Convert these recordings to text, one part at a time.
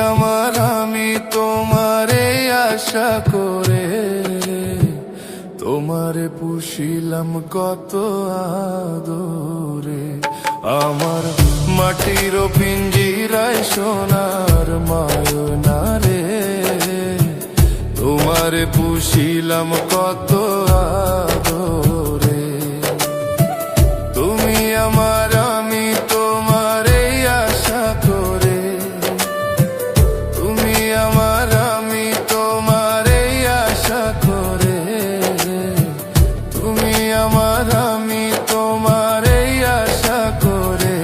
আমার, আমি তোমারে আশা করে তোমারে পুষিলাম কত আদরে। আমার মাটির পিঞ্জিরায় সোনার ময়না রে, তোমারে পুষিলাম কত আদরে। তুমি আমার, আমি তোমারে আশা করে, তুমি আমার, আমি তোমারে আশা করে, তুমি আমার, আমি তোমারে আশা করে,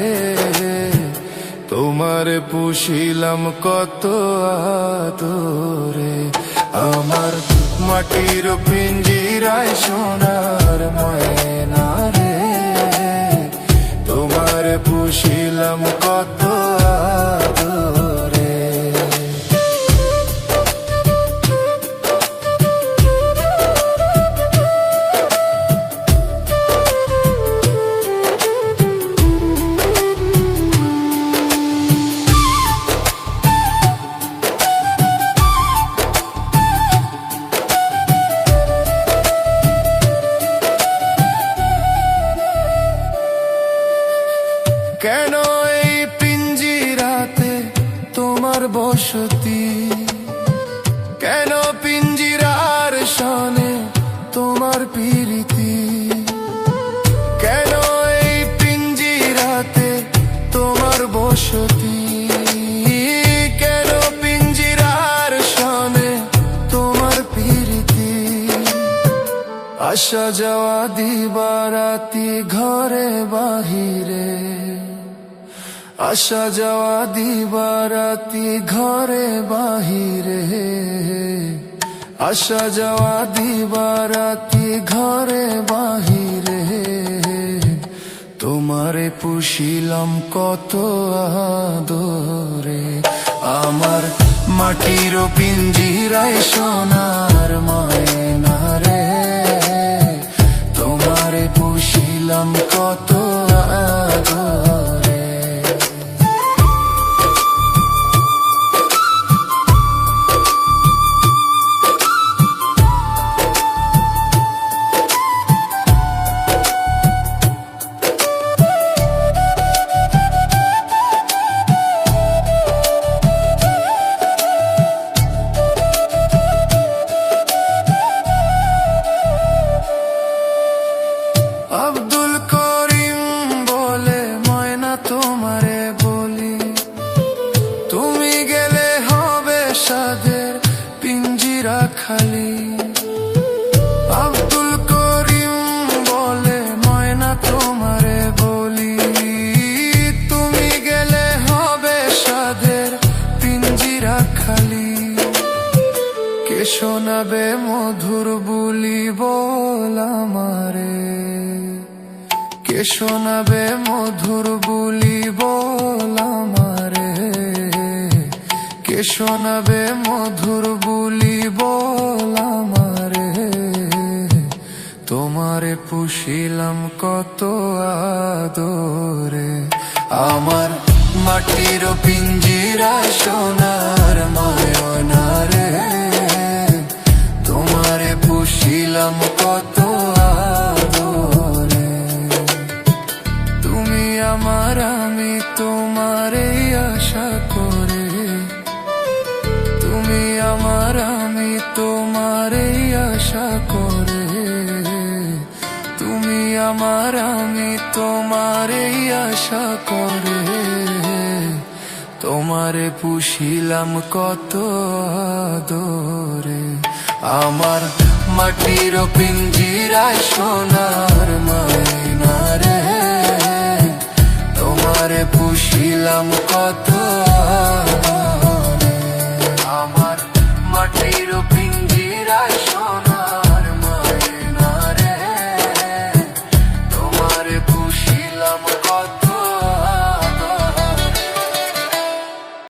তোমারে পুষিলাম কত আদরে। আমার মাটির পিঞ্জিরায় সোনার ময়না রে, তোমারে পুষিলাম কত আদরে। কেন এই পিঞ্জিরাতে তোমার বসতি, কেন পিঞ্জিরার সনে তোমার প্রীতি, কেন এই পিঞ্জিরাতে তোমার বসতি, কেন পিঞ্জিরার সনে তোমার প্রীতি। আসা যাওয়া দিবারাতি ঘরে বাহিরে, আসা যাওয়া দিবারাতি ঘরে বাহিরে, আসা যাওয়া দিবারাতি ঘরে বাহিরে, তোমারে পুষিলাম কত আদরে। আমার মাটির পিঞ্জিরায় সোনার ময়না রে, তোমারে পুষিলাম কত আদরে। আব্দুল করিম বলে ময়না তোমারে বলি, তুমি গেলে হবে সাদের পিঞ্জিরা খালি। আব্দুল করিম বলে ময়না তোমারে বলি, তুমি গেলে হবে সাদের পিঞ্জিরা খালি। কে শোনাবে মধুর বুলি বল আমারে, কে শোনাবে মধুর বুলি বল আমারে, কে শোনাবে মধুর বুলি বল আমারে। তোমারে পুষিলাম কত আদরে। আমার মাটির পিঞ্জিরায় সোনার ময়না রে, তোমারে পুষিলাম কত আদরে। তুমি আমার, আমি তোমারে আশা করে, তুমি আমার, আমি তোমারে আশা করে, তুমি আমার, আমি তোমারে আশা করে, তোমারে পুষিলাম কত আদরে। আমার মাটির পিঞ্জিরায় সোনার ময়না রে, তোমারে পুষিলাম কত